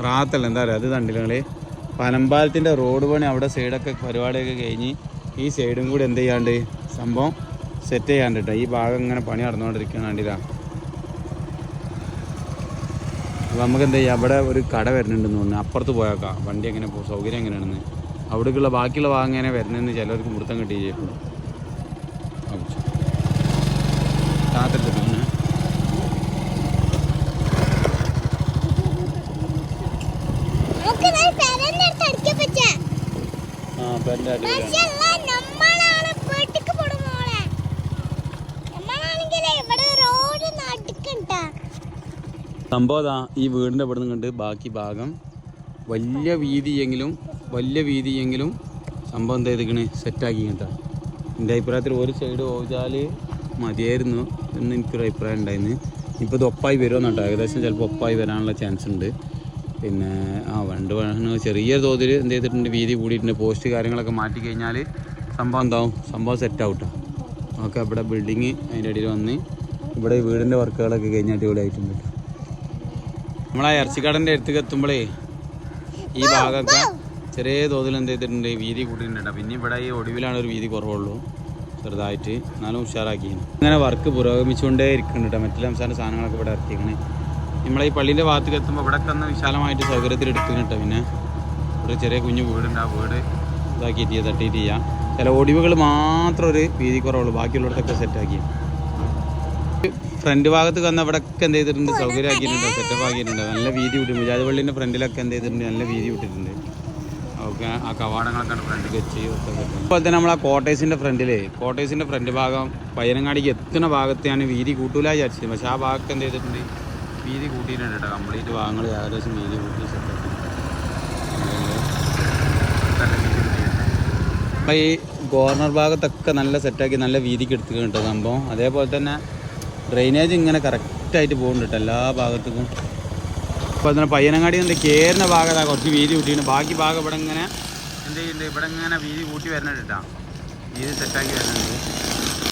റാത്തല്ല എന്താ പറയുക, അത് കണ്ടില്ല നിങ്ങൾ? പനമ്പാലത്തിൻ്റെ റോഡ് പണി അവിടെ സൈഡൊക്കെ പരിപാടിയൊക്കെ കഴിഞ്ഞ് ഈ സൈഡും കൂടി എന്ത് ചെയ്യാണ്ട് സംഭവം സെറ്റ് ചെയ്യാണ്ട് കേട്ടോ. ഈ ഭാഗം ഇങ്ങനെ പണി നടന്നുകൊണ്ടിരിക്കുകയാണ്. കണ്ടില്ല? അപ്പോൾ നമുക്ക് എന്താ ചെയ്യുക, അവിടെ ഒരു കട വരുന്നുണ്ടെന്ന് തോന്നുന്നു. അപ്പുറത്ത് പോയേക്കാം വണ്ടി എങ്ങനെ പോകും, സൗകര്യം എങ്ങനെയാണെന്ന്. അവിടേക്കുള്ള ബാക്കിയുള്ള ഭാഗം എങ്ങനെ വരുന്നതെന്ന് ചിലർക്ക് മുടുത്തം കിട്ടി ചെയ്തിട്ടുണ്ട്. സംഭവം ഈ വീടിൻ്റെ ഇവിടെ നിന്ന് കണ്ട് ബാക്കി ഭാഗം വലിയ വീതിയെങ്കിലും സംഭവം എന്താ ചെയ്തിക്കണ് സെറ്റാക്കി കേട്ടോ. എൻ്റെ അഭിപ്രായത്തിൽ ഒരു സൈഡ് ഓച്ചാൽ മതിയായിരുന്നു എന്ന് എനിക്കൊരു അഭിപ്രായം ഉണ്ടായിരുന്നു. ഇപ്പോൾ ഇത് ഒപ്പായി വരുമെന്നുണ്ടോ, ഏകദേശം ചിലപ്പോൾ ഒപ്പായി വരാനുള്ള ചാൻസ് ഉണ്ട്. പിന്നെ വണ്ട് ചെറിയ തോതിൽ എന്ത് ചെയ്തിട്ടുണ്ട്, വീതി കൂടിയിട്ടുണ്ട്. പോസ്റ്റ് കാര്യങ്ങളൊക്കെ മാറ്റി കഴിഞ്ഞാൽ സംഭവം എന്താവും, സംഭവം സെറ്റാവട്ടോ. നമുക്ക് ഇവിടെ ബിൽഡിങ് അതിൻ്റെ ഇടയിൽ വന്ന് ഇവിടെ വീടിൻ്റെ വർക്കുകളൊക്കെ കഴിഞ്ഞാൽ ഇവിടെ ആയിട്ടുണ്ട്. നമ്മളാ ഇറച്ചിക്കടൻ്റെ അടുത്തേക്ക് എത്തുമ്പോഴേ ഈ ഭാഗമൊക്കെ ചെറിയ തോതിൽ എന്ത് ചെയ്തിട്ടുണ്ട്, വീതി കൂട്ടിയിട്ടുണ്ട്. പിന്നെ ഇവിടെ ഈ ഒടുവിലാണ് ഒരു വീതി കുറവുള്ളൂ ചെറുതായിട്ട്, എന്നാലും ഉഷാറാക്കി. അങ്ങനെ വർക്ക് പുരോഗമിച്ചുകൊണ്ടേ ഇരിക്കുന്നുണ്ട് കേട്ടോ. മറ്റുള്ള സംസ്ഥാന സാധനങ്ങളൊക്കെ ഇവിടെ ഇറക്കിക്കണേ. നമ്മളെ ഈ പള്ളീൻ്റെ ഭാഗത്തേക്ക് എത്തുമ്പോൾ ഇവിടെ ഒന്ന് വിശാലമായിട്ട് സൗകര്യത്തിൽ എടുക്കുന്നു കേട്ടോ. പിന്നെ ഇവിടെ ചെറിയ കുഞ്ഞു വീടുണ്ട്, ആ വീട് ഇതാക്കിയിട്ട് തട്ടിയിട്ട് ചെയ്യാം. ചില ഒടിവുകൾ മാത്രം ഒരു വീതി കുറവുള്ളൂ, ബാക്കിയുള്ളിടത്തൊക്കെ സെറ്റാക്കി. ഫ്രണ്ട് ഭാഗത്ത് വന്ന ഇവിടെയൊക്കെ എന്ത് ചെയ്തിട്ടുണ്ട്, സൗകര്യമാക്കിയിട്ടുണ്ട്, സെറ്റപ്പ് ആക്കിയിട്ടുണ്ട്. നല്ല വീതി വിട്ടിട്ടുണ്ട്. മുജാദ് പള്ളീൻ്റെ ഫ്രണ്ടിലൊക്കെ എന്ത് ചെയ്തിട്ടുണ്ട്, നല്ല വീതി വിട്ടിട്ടുണ്ട്. ഓക്കെ, ആ കവാടങ്ങളൊക്കെ ഫ്രണ്ടിൽ വെച്ച് അതുപോലെ തന്നെ നമ്മൾ ആ കോട്ടേഴ്സിൻ്റെ ഫ്രണ്ട് ഭാഗം പയ്യനങ്ങാടിക്ക് എത്തുന്ന ഭാഗത്തെയാണ് വീതി കൂട്ടൂല വിചാരിച്ചത്. പക്ഷേ ആ ഭാഗത്ത് എന്ത് ചെയ്തിട്ടുണ്ട്, വീതി കൂട്ടിയിട്ടുണ്ട് കേട്ടോ. കംപ്ലീറ്റ് ഭാഗങ്ങൾ ഏകദേശം വീതി കൂട്ടി സെറ്റാക്കി. അപ്പം ഈ കോർണർ ഭാഗത്തൊക്കെ നല്ല സെറ്റാക്കി നല്ല വീതിക്ക് എടുത്തുക കേട്ടോ സംഭവം. അതേപോലെ തന്നെ ഡ്രെയിനേജ് ഇങ്ങനെ കറക്റ്റായിട്ട് പോകുന്നുണ്ട് എല്ലാ ഭാഗത്തേക്കും. അപ്പോൾ അതിന് പയ്യനങ്ങാടി എന്ത് കയറുന്ന ഭാഗത്താണ് കുറച്ച് വീതി കൂട്ടിയിട്ട്, ബാക്കി ഭാഗം ഇവിടെ ഇങ്ങനെ എന്ത് ചെയ്യുന്നുണ്ട്, ഇവിടെ ഇങ്ങനെ വീതി കൂട്ടി വരുന്നുണ്ട് കേട്ടോ. വീതി സെറ്റാക്കി വരുന്നുണ്ട്.